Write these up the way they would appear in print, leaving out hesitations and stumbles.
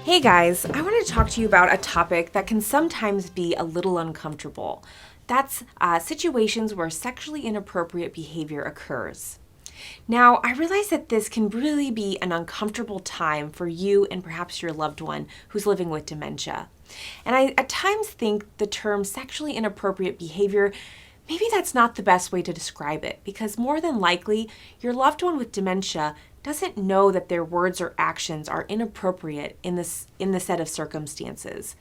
Hey guys, I want to talk to you about a topic that can sometimes be a little uncomfortable. That's situations where sexually inappropriate behavior occurs. Now, I realize that this can really be an uncomfortable time for you and perhaps your loved one who's living with dementia. And I at times think the term sexually inappropriate behavior, maybe that's not the best way to describe it, because more than likely, your loved one with dementia doesn't know that their words or actions are inappropriate in the set of circumstances.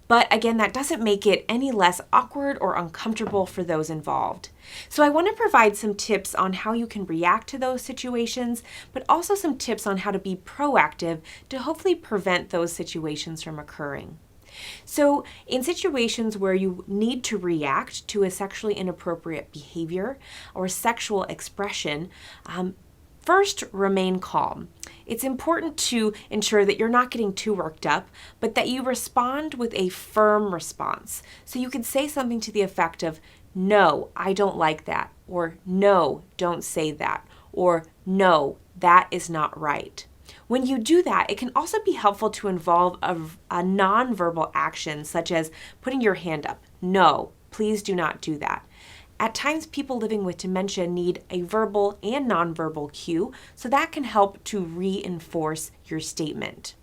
But again, that doesn't make it any less awkward or uncomfortable for those involved. So I want to provide some tips on how you can react to those situations, but also some tips on how to be proactive to hopefully prevent those situations from occurring. So, in situations where you need to react to a sexually inappropriate behavior or sexual expression, first, remain calm. It's important to ensure that you're not getting too worked up, but that you respond with a firm response. So you could say something to the effect of, "No, I don't like that," or "No, don't say that," or "No, that is not right." When you do that, it can also be helpful to involve a nonverbal action, such as putting your hand up. "No, please do not do that." At times, people living with dementia need a verbal and nonverbal cue, so that can help to reinforce your statement.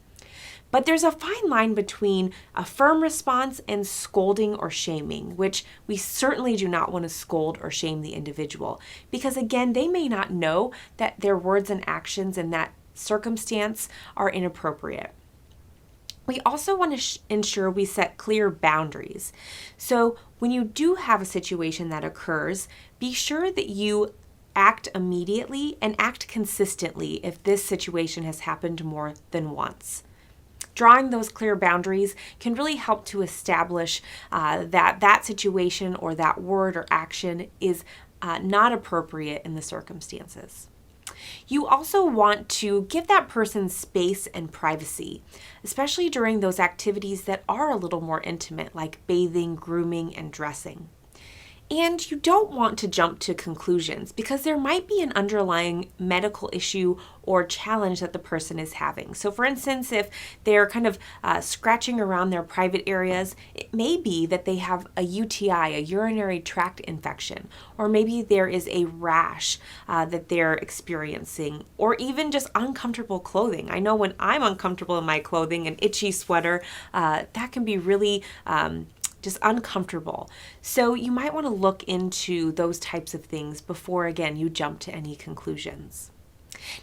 But there's a fine line between a firm response and scolding or shaming, which we certainly do not want to scold or shame the individual, because again, they may not know that their words and actions in that circumstance are inappropriate. We also want to ensure we set clear boundaries. So when you do have a situation that occurs, be sure that you act immediately and act consistently if this situation has happened more than once. Drawing those clear boundaries can really help to establish that situation or that word or action is not appropriate in the circumstances. You also want to give that person space and privacy, especially during those activities that are a little more intimate, like bathing, grooming, and dressing. And you don't want to jump to conclusions because there might be an underlying medical issue or challenge that the person is having. So for instance, if they're kind of scratching around their private areas, it may be that they have a UTI, a urinary tract infection, or maybe there is a rash that they're experiencing, or even just uncomfortable clothing. I know when I'm uncomfortable in my clothing, an itchy sweater, that can be really just uncomfortable. So you might want to look into those types of things before, again, you jump to any conclusions.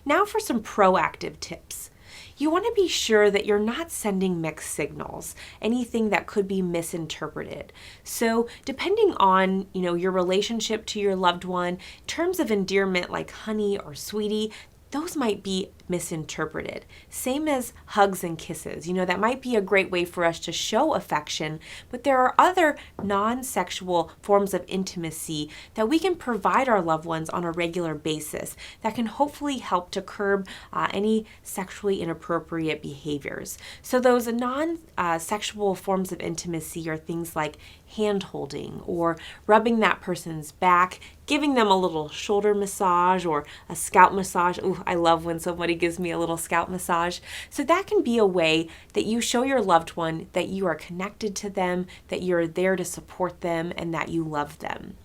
Now for some proactive tips. You want to be sure that you're not sending mixed signals, anything that could be misinterpreted. So depending on, your relationship to your loved one, terms of endearment like honey or sweetie, those might be misinterpreted. Same as hugs and kisses. That might be a great way for us to show affection, but there are other non-sexual forms of intimacy that we can provide our loved ones on a regular basis that can hopefully help to curb any sexually inappropriate behaviors. So those non-sexual forms of intimacy are things like hand holding or rubbing that person's back, giving them a little shoulder massage or a scalp massage. Ooh, I love when somebody gives me a little scalp massage. So that can be a way that you show your loved one that you are connected to them, that you're there to support them, and that you love them.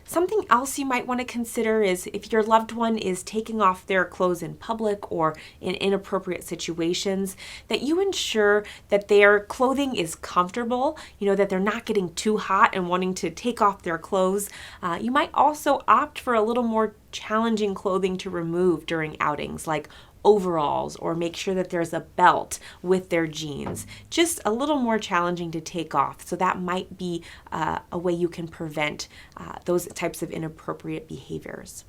Something else you might want to consider is if your loved one is taking off their clothes in public or in inappropriate situations, that you ensure that their clothing is comfortable, that they're not getting too hot and wanting to take off their clothes. You might also opt for a little more challenging clothing to remove during outings, like overalls, or make sure that there's a belt with their jeans. Just a little more challenging to take off. So that might be a way you can prevent those types of inappropriate behaviors.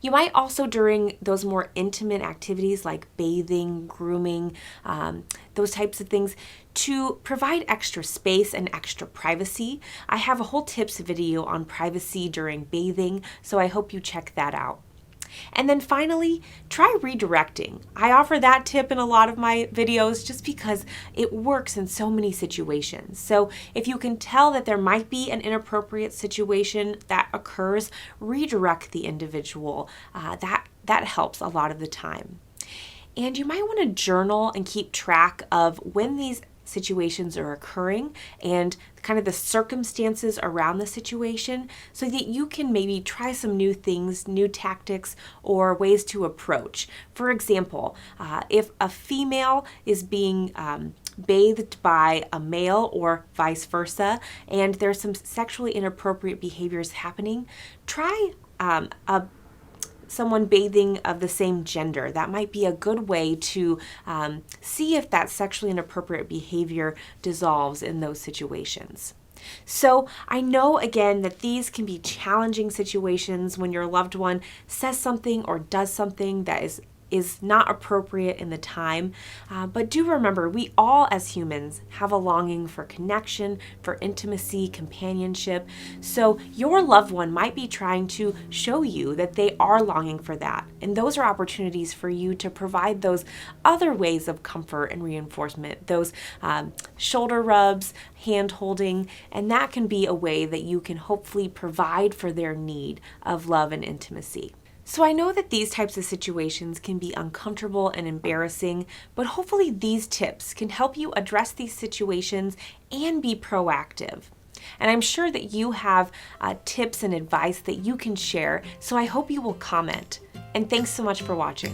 You might also, during those more intimate activities like bathing, grooming, those types of things, to provide extra space and extra privacy. I have a whole tips video on privacy during bathing, so I hope you check that out. And then finally, try redirecting. I offer that tip in a lot of my videos just because it works in so many situations. So if you can tell that there might be an inappropriate situation that occurs, redirect the individual. That helps a lot of the time. And you might want to journal and keep track of when these situations are occurring and kind of the circumstances around the situation so that you can maybe try some new things, new tactics, or ways to approach. For example, if a female is being bathed by a male or vice versa, and there's some sexually inappropriate behaviors happening, try someone bathing of the same gender. That might be a good way to see if that sexually inappropriate behavior dissolves in those situations. So I know again that these can be challenging situations when your loved one says something or does something that is not appropriate in the time. But do remember, we all as humans have a longing for connection, for intimacy, companionship. So your loved one might be trying to show you that they are longing for that. And those are opportunities for you to provide those other ways of comfort and reinforcement, those shoulder rubs, hand holding, and that can be a way that you can hopefully provide for their need of love and intimacy. So I know that these types of situations can be uncomfortable and embarrassing, but hopefully these tips can help you address these situations and be proactive. And I'm sure that you have tips and advice that you can share, so I hope you will comment. And thanks so much for watching.